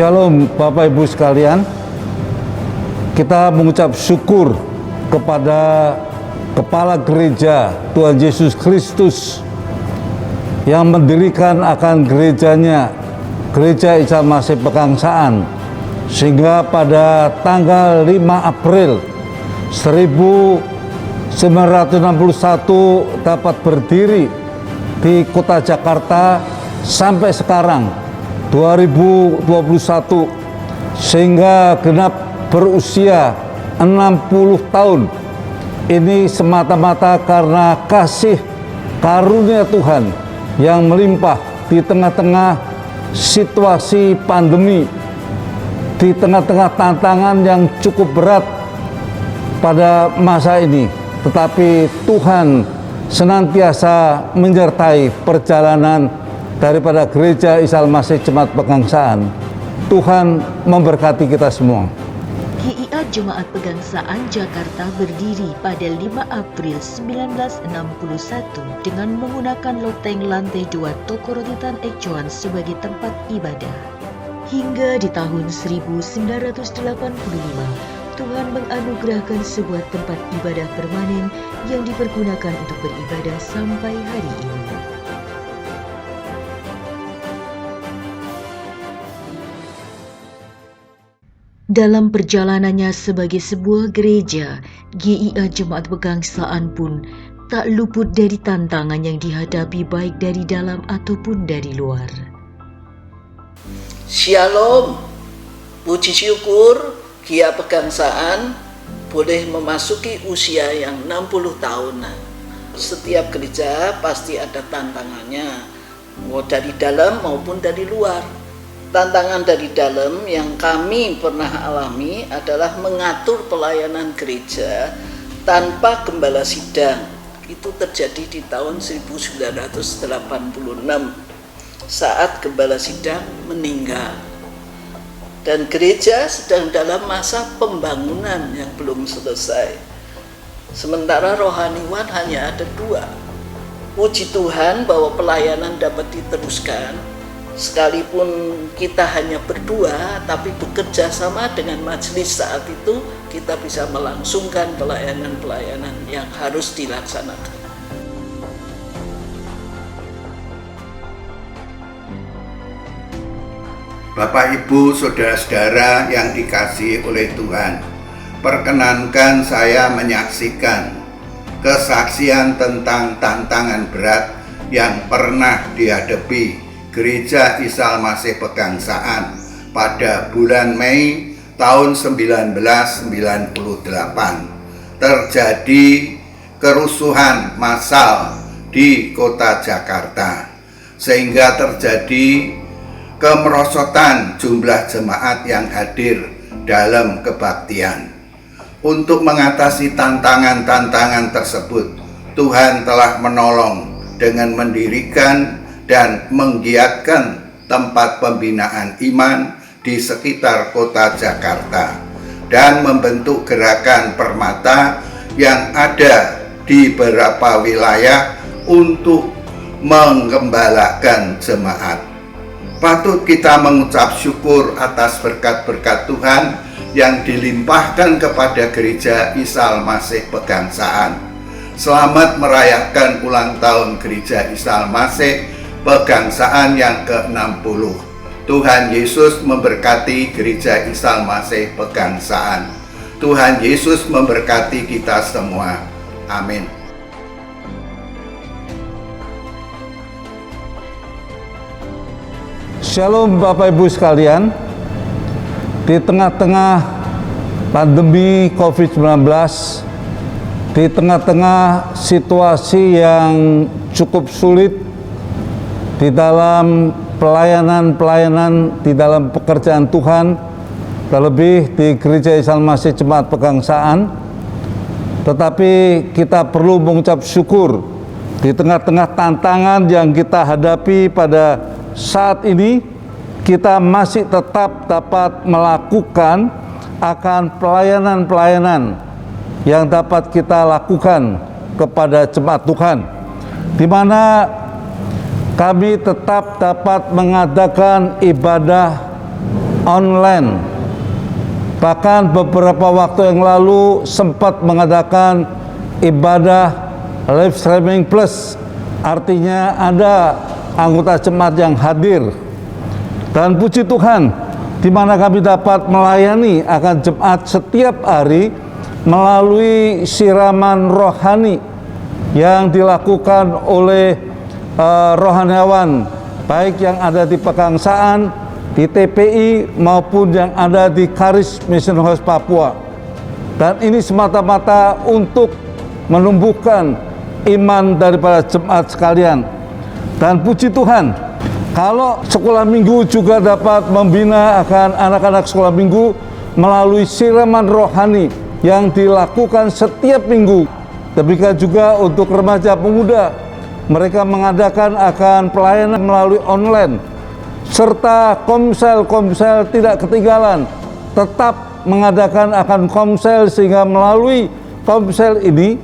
Shalom Bapak Ibu sekalian. Kita mengucap syukur kepada Kepala Gereja Tuhan Yesus Kristus yang mendirikan akan gerejanya, Gereja Isa Masih Pegangsaan, sehingga pada tanggal 5 April 1961 dapat berdiri di kota Jakarta sampai sekarang 2021, sehingga genap berusia 60 tahun. Ini semata-mata karena kasih karunia Tuhan yang melimpah di tengah-tengah situasi pandemi, di tengah-tengah tantangan yang cukup berat pada masa ini. Tetapi Tuhan senantiasa menyertai perjalanan daripada Gereja Isa Masih Jemaat Pegangsaan. Tuhan memberkati kita semua. GIA Jemaat Pegangsaan Jakarta berdiri pada 5 April 1961 dengan menggunakan loteng lantai 2 Toko Roti Tan Ek Chuan sebagai tempat ibadah. Hingga di tahun 1985, Tuhan menganugerahkan sebuah tempat ibadah permanen yang dipergunakan untuk beribadah sampai hari ini. Dalam perjalanannya sebagai sebuah gereja, GIA Jemaat Pegangsaan pun tak luput dari tantangan yang dihadapi baik dari dalam ataupun dari luar. Shalom, puji syukur GIA Pegangsaan boleh memasuki usia yang 60 tahunan. Setiap gereja pasti ada tantangannya, mau dari dalam maupun dari luar. Tantangan dari dalam yang kami pernah alami adalah mengatur pelayanan gereja tanpa gembala sidang. Itu terjadi di tahun 1986 saat gembala sidang meninggal. Dan gereja sedang dalam masa pembangunan yang belum selesai. Sementara rohaniwan hanya ada 2. Puji Tuhan bahwa pelayanan dapat diteruskan. Sekalipun kita hanya berdua, tapi bekerja sama dengan majelis saat itu, kita bisa melangsungkan pelayanan-pelayanan yang harus dilaksanakan. Bapak, Ibu, Saudara-saudara yang dikasihi oleh Tuhan, perkenankan saya menyaksikan kesaksian tentang tantangan berat yang pernah dihadapi Gereja Isa Masih Pegangsaan pada bulan Mei tahun 1998. Terjadi kerusuhan massal di kota Jakarta, sehingga terjadi kemerosotan jumlah jemaat yang hadir dalam kebaktian. Untuk mengatasi tantangan-tantangan tersebut, Tuhan telah menolong dengan mendirikan dan menggiatkan tempat pembinaan iman di sekitar kota Jakarta dan membentuk gerakan permata yang ada di beberapa wilayah untuk menggembalakan jemaat. Patut kita mengucap syukur atas berkat-berkat Tuhan yang dilimpahkan kepada Gereja Isa Masih Pegangsaan. Selamat merayakan ulang tahun Gereja Isa Masih Pegangsaan yang ke-60. Tuhan Yesus memberkati Gereja Isa Masih Pegangsaan. Tuhan Yesus memberkati kita semua. Amin. Shalom Bapak Ibu sekalian. Di tengah-tengah pandemi COVID-19, di tengah-tengah situasi yang cukup sulit di dalam pelayanan-pelayanan, di dalam pekerjaan Tuhan, terlebih di Gereja Isa Masih Jemaat Pegangsaan. Tetapi kita perlu mengucap syukur di tengah-tengah tantangan yang kita hadapi pada saat ini, kita masih tetap dapat melakukan akan pelayanan-pelayanan yang dapat kita lakukan kepada jemaat Tuhan, di mana kami tetap dapat mengadakan ibadah online. Bahkan beberapa waktu yang lalu sempat mengadakan ibadah live streaming plus, artinya ada anggota jemaat yang hadir. Dan puji Tuhan, di mana kami dapat melayani akan jemaat setiap hari melalui siraman rohani yang dilakukan oleh rohaniawan, baik yang ada di Pegangsaan, di TPI maupun yang ada di Charis Mission House Papua. Dan ini semata-mata untuk menumbuhkan iman daripada jemaat sekalian. Dan puji Tuhan, kalau sekolah minggu juga dapat membina akan anak-anak sekolah minggu melalui siraman rohani yang dilakukan setiap minggu. Demikian juga untuk remaja pemuda, mereka mengadakan akan pelayanan melalui online, serta komsel tidak ketinggalan, tetap mengadakan akan komsel, sehingga melalui komsel ini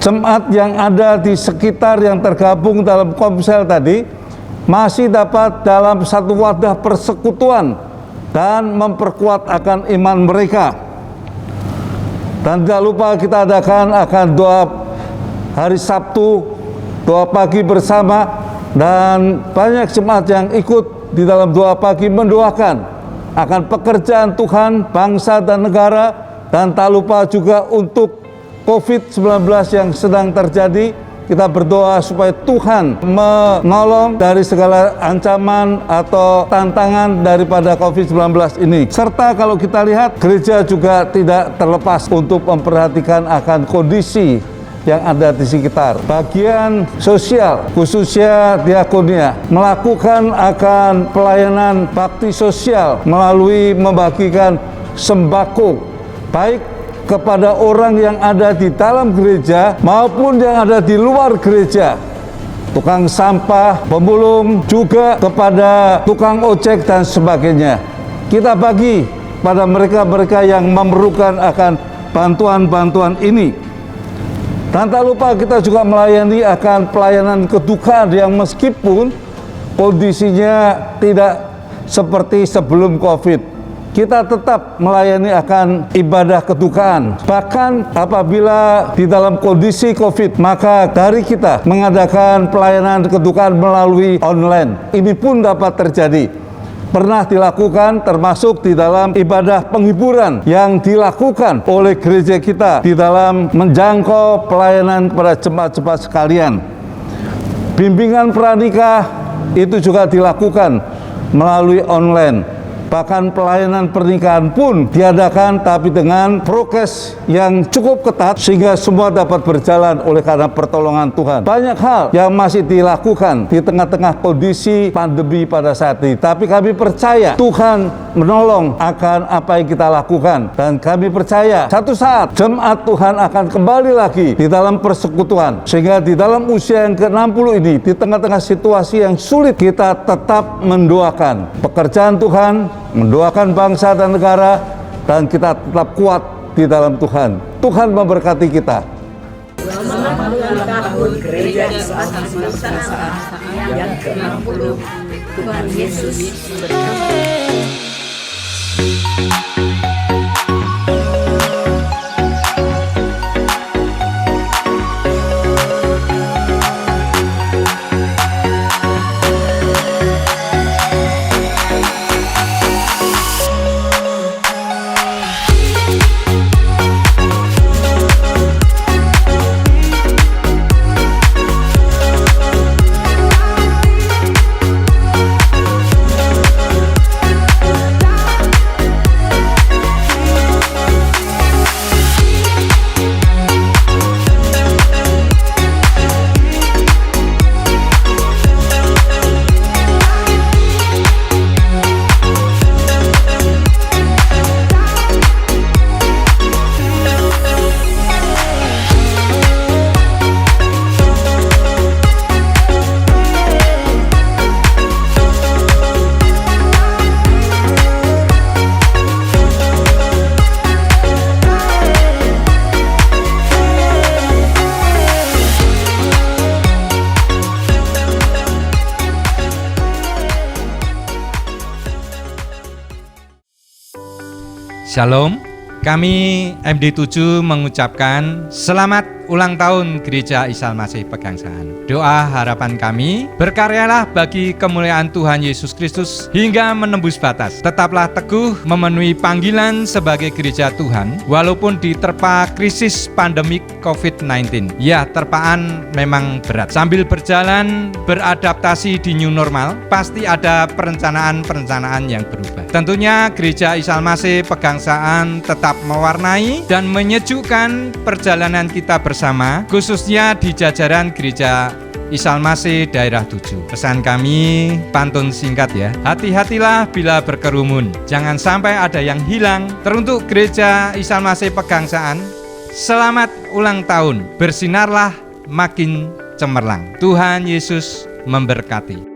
jemaat yang ada di sekitar yang tergabung dalam komsel tadi masih dapat dalam satu wadah persekutuan dan memperkuat akan iman mereka. Dan tidak lupa kita adakan akan doa hari Sabtu, doa pagi bersama, dan banyak jemaat yang ikut di dalam doa pagi mendoakan akan pekerjaan Tuhan, bangsa dan negara, dan tak lupa juga untuk COVID-19 yang sedang terjadi. Kita berdoa supaya Tuhan menolong dari segala ancaman atau tantangan daripada COVID-19 ini. Serta kalau kita lihat, gereja juga tidak terlepas untuk memperhatikan akan kondisi yang ada di sekitar. Bagian sosial, khususnya diakonia, melakukan akan pelayanan bakti sosial melalui membagikan sembako, baik kepada orang yang ada di dalam gereja maupun yang ada di luar gereja, tukang sampah, pemulung, juga kepada tukang ojek dan sebagainya. Kita bagi pada mereka-mereka yang memerlukan akan bantuan-bantuan ini. Dan tak lupa kita juga melayani akan pelayanan kedukaan yang meskipun kondisinya tidak seperti sebelum COVID, kita tetap melayani akan ibadah kedukaan. Bahkan apabila di dalam kondisi COVID, maka dari kita mengadakan pelayanan kedukaan melalui online. Ini pun dapat terjadi. Pernah dilakukan termasuk di dalam ibadah penghiburan yang dilakukan oleh gereja kita di dalam menjangkau pelayanan kepada jemaat-jemaat sekalian. Bimbingan pranikah itu juga dilakukan melalui online. Bahkan pelayanan pernikahan pun diadakan, tapi dengan prokes yang cukup ketat sehingga semua dapat berjalan oleh karena pertolongan Tuhan. Banyak hal yang masih dilakukan di tengah-tengah kondisi pandemi pada saat ini, tapi kami percaya Tuhan menolong akan apa yang kita lakukan. Dan kami percaya satu saat jemaat Tuhan akan kembali lagi di dalam persekutuan, sehingga di dalam usia yang ke-60 ini, di tengah-tengah situasi yang sulit, kita tetap mendoakan pekerjaan Tuhan, mendoakan bangsa dan negara, dan kita tetap kuat di dalam Tuhan. Tuhan memberkati kita. Selamat ulang tahun Gereja Islam Pegangsaan yang ke-60. Tuhan Yesus berkati. Shalom, kami MD7 mengucapkan selamat ulang tahun Gereja Isa Al-Masih Pegangsaan. Doa harapan kami, berkaryalah bagi kemuliaan Tuhan Yesus Kristus hingga menembus batas. Tetaplah teguh memenuhi panggilan sebagai gereja Tuhan, walaupun diterpa krisis pandemik COVID-19. Ya, terpaan memang berat. Sambil berjalan, beradaptasi di new normal, pasti ada perencanaan-perencanaan yang berubah. Tentunya Gereja Isa Al-Masih Pegangsaan tetap mewarnai dan menyejukkan perjalanan kita bersama, khususnya di jajaran Gereja Isa Al-Masih Daerah 7. Pesan kami, pantun singkat ya. Hati-hatilah bila berkerumun, jangan sampai ada yang hilang. Teruntuk Gereja Isa Al-Masih Pegangsaan, selamat ulang tahun. Bersinarlah makin cemerlang. Tuhan Yesus memberkati.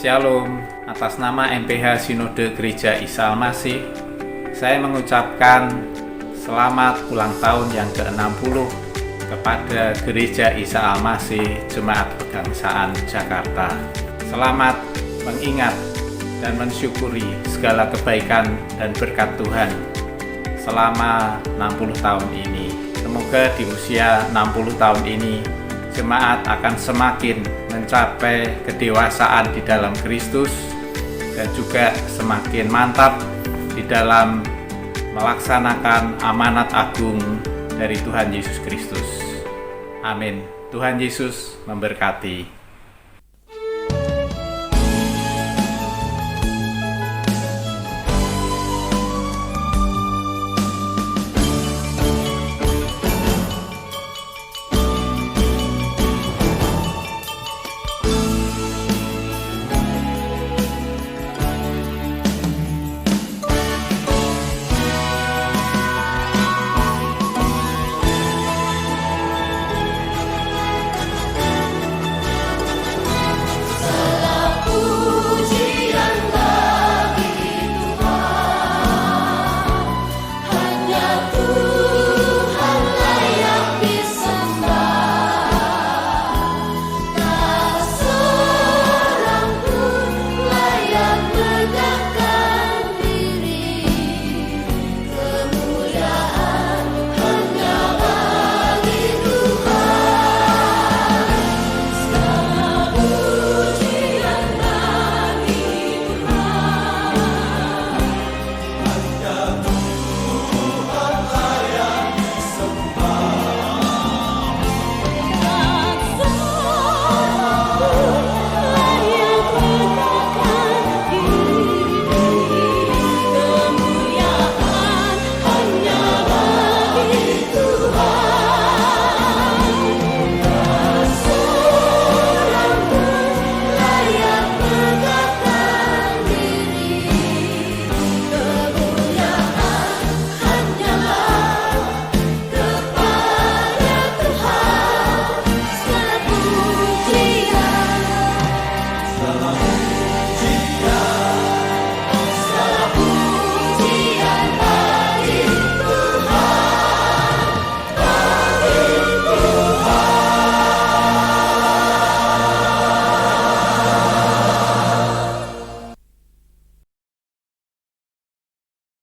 Shalom, atas nama MPH Sinode Gereja Isa Al-Masih, saya mengucapkan selamat ulang tahun yang ke-60 kepada Gereja Isa Al-Masih Jemaat Pegangsaan Jakarta. Selamat mengingat dan mensyukuri segala kebaikan dan berkat Tuhan selama 60 tahun ini. Semoga di usia 60 tahun ini jemaat akan semakin mencapai kedewasaan di dalam Kristus dan juga semakin mantap di dalam melaksanakan amanat agung dari Tuhan Yesus Kristus. Amin. Tuhan Yesus memberkati.